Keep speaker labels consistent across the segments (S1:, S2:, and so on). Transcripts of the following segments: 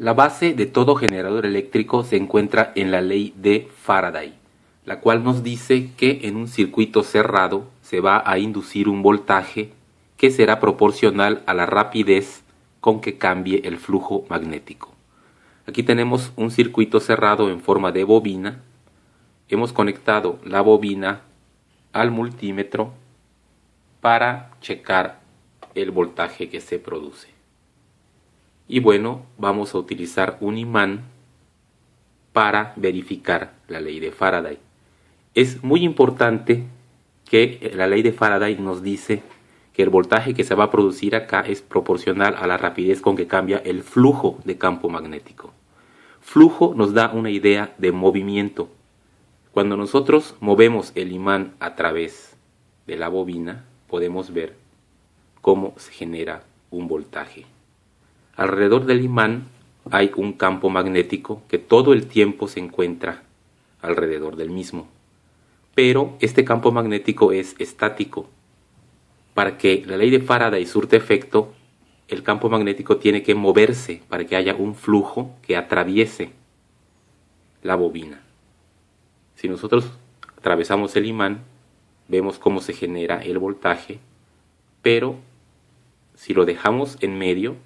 S1: La base de todo generador eléctrico se encuentra en la ley de Faraday, la cual nos dice que en un circuito cerrado se va a inducir un voltaje que será proporcional a la rapidez con que cambie el flujo magnético. Aquí tenemos un circuito cerrado en forma de bobina. Hemos conectado la bobina al multímetro para checar el voltaje que se produce. Y bueno, vamos a utilizar un imán para verificar la ley de Faraday. Es muy importante que la ley de Faraday nos dice que el voltaje que se va a producir acá es proporcional a la rapidez con que cambia el flujo de campo magnético. Flujo nos da una idea de movimiento. Cuando nosotros movemos el imán a través de la bobina, podemos ver cómo se genera un voltaje. Alrededor del imán hay un campo magnético que todo el tiempo se encuentra alrededor del mismo. Pero este campo magnético es estático. Para que la ley de Faraday surta efecto, el campo magnético tiene que moverse para que haya un flujo que atraviese la bobina. Si nosotros atravesamos el imán, vemos cómo se genera el voltaje, pero si lo dejamos en medio,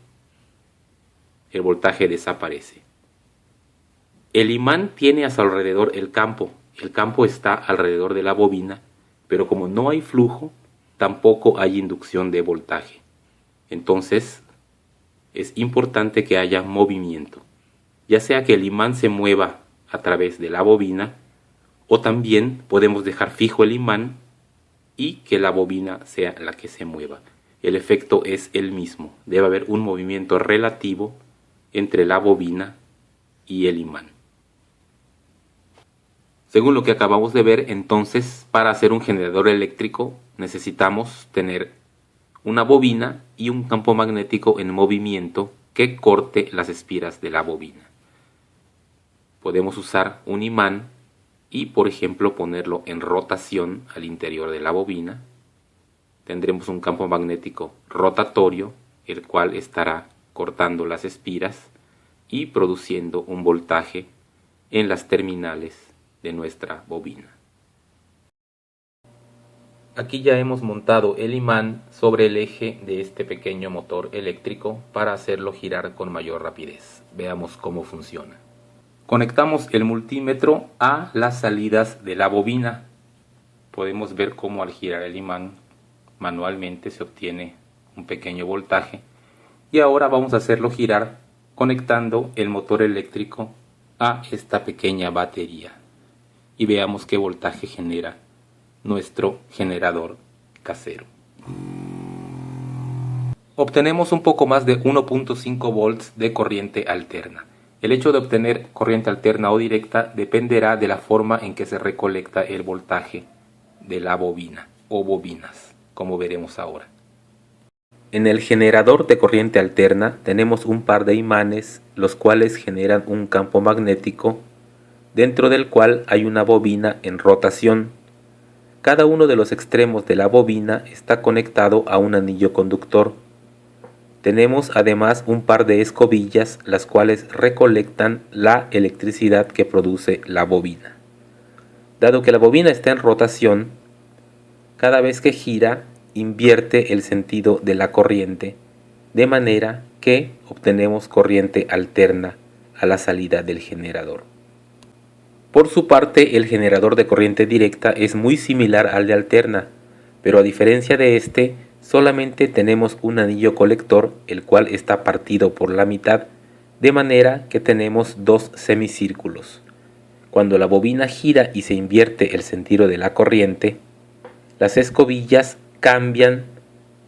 S1: el voltaje desaparece. El imán tiene a su alrededor el campo está alrededor de la bobina, pero como no hay flujo, tampoco hay inducción de voltaje. Entonces, es importante que haya movimiento, ya sea que el imán se mueva a través de la bobina, o también podemos dejar fijo el imán y que la bobina sea la que se mueva. El efecto es el mismo, debe haber un movimiento relativo entre la bobina y el imán. Según lo que acabamos de ver, entonces, para hacer un generador eléctrico necesitamos tener una bobina y un campo magnético en movimiento que corte las espiras de la bobina. Podemos usar un imán y, por ejemplo, ponerlo en rotación al interior de la bobina. Tendremos un campo magnético rotatorio, el cual estará cortando las espiras y produciendo un voltaje en las terminales de nuestra bobina. Aquí ya hemos montado el imán sobre el eje de este pequeño motor eléctrico para hacerlo girar con mayor rapidez. Veamos cómo funciona. Conectamos el multímetro a las salidas de la bobina. Podemos ver cómo al girar el imán manualmente se obtiene un pequeño voltaje. Y ahora vamos a hacerlo girar conectando el motor eléctrico a esta pequeña batería. Y veamos qué voltaje genera nuestro generador casero. Obtenemos un poco más de 1.5 volts de corriente alterna. El hecho de obtener corriente alterna o directa dependerá de la forma en que se recolecta el voltaje de la bobina o bobinas, como veremos ahora. En el generador de corriente alterna tenemos un par de imanes, los cuales generan un campo magnético, dentro del cual hay una bobina en rotación. Cada uno de los extremos de la bobina está conectado a un anillo conductor. Tenemos además un par de escobillas, las cuales recolectan la electricidad que produce la bobina. Dado que la bobina está en rotación, cada vez que gira, invierte el sentido de la corriente, de manera que obtenemos corriente alterna a la salida del generador. Por su parte, el generador de corriente directa es muy similar al de alterna, pero a diferencia de este, solamente tenemos un anillo colector, el cual está partido por la mitad, de manera que tenemos dos semicírculos. Cuando la bobina gira y se invierte el sentido de la corriente, las escobillas cambian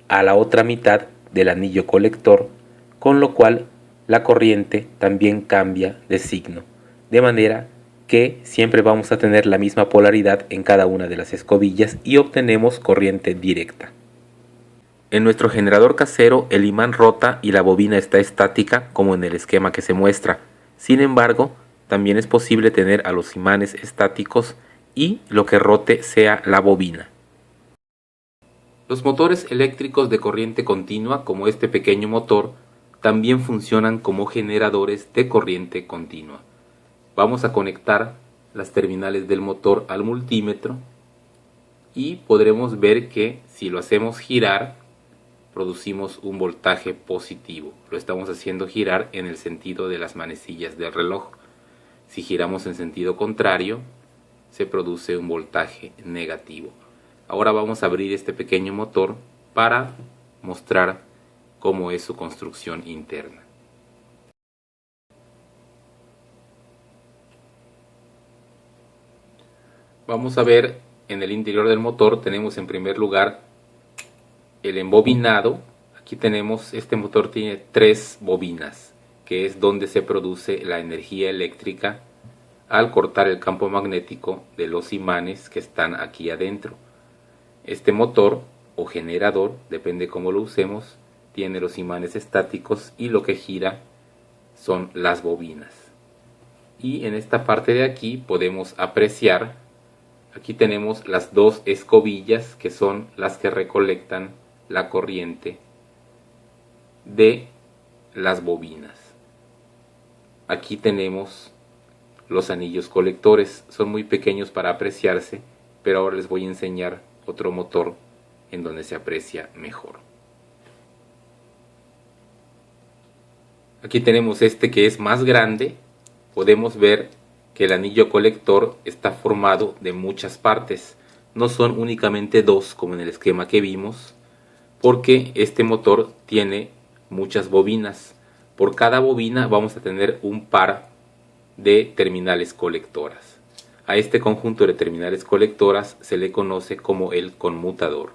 S1: a la otra mitad del anillo colector, con lo cual la corriente también cambia de signo, de manera que siempre vamos a tener la misma polaridad en cada una de las escobillas y obtenemos corriente directa. En nuestro generador casero el imán rota y la bobina está estática, como en el esquema que se muestra. Sin embargo, también es posible tener a los imanes estáticos y lo que rote sea la bobina. Los motores eléctricos de corriente continua, como este pequeño motor, también funcionan como generadores de corriente continua. Vamos a conectar las terminales del motor al multímetro y podremos ver que si lo hacemos girar, producimos un voltaje positivo. Lo estamos haciendo girar en el sentido de las manecillas del reloj. Si giramos en sentido contrario, se produce un voltaje negativo. Ahora vamos a abrir este pequeño motor para mostrar cómo es su construcción interna. Vamos a ver en el interior del motor. Tenemos en primer lugar el embobinado. Aquí tenemos, este motor tiene 3 bobinas, que es donde se produce la energía eléctrica al cortar el campo magnético de los imanes que están aquí adentro. Este motor o generador, depende cómo lo usemos, tiene los imanes estáticos y lo que gira son las bobinas. Y en esta parte de aquí podemos apreciar, aquí tenemos las 2 escobillas que son las que recolectan la corriente de las bobinas. Aquí tenemos los anillos colectores, son muy pequeños para apreciarse, pero ahora les voy a enseñar otro motor en donde se aprecia mejor. Aquí tenemos este que es más grande. Podemos ver que el anillo colector está formado de muchas partes, no son únicamente 2 como en el esquema que vimos, porque este motor tiene muchas bobinas. Por cada bobina vamos a tener un par de terminales colectoras. A este conjunto de terminales colectoras se le conoce como el conmutador.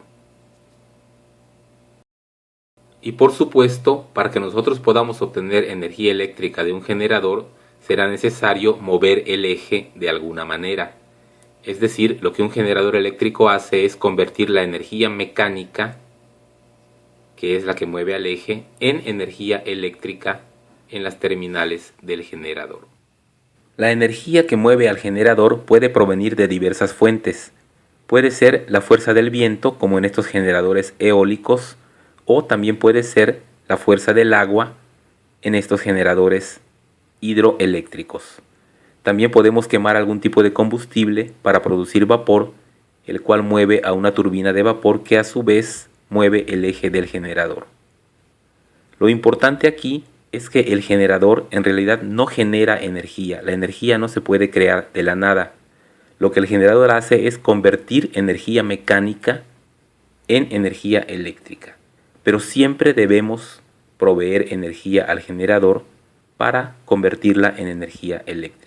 S1: Y por supuesto, para que nosotros podamos obtener energía eléctrica de un generador, será necesario mover el eje de alguna manera. Es decir, lo que un generador eléctrico hace es convertir la energía mecánica, que es la que mueve al eje, en energía eléctrica en las terminales del generador. La energía que mueve al generador puede provenir de diversas fuentes. Puede ser la fuerza del viento, como en estos generadores eólicos, o también puede ser la fuerza del agua en estos generadores hidroeléctricos. También podemos quemar algún tipo de combustible para producir vapor, el cual mueve a una turbina de vapor que a su vez mueve el eje del generador. Lo importante aquí es que el generador en realidad no genera energía. La energía no se puede crear de la nada. Lo que el generador hace es convertir energía mecánica en energía eléctrica. Pero siempre debemos proveer energía al generador para convertirla en energía eléctrica.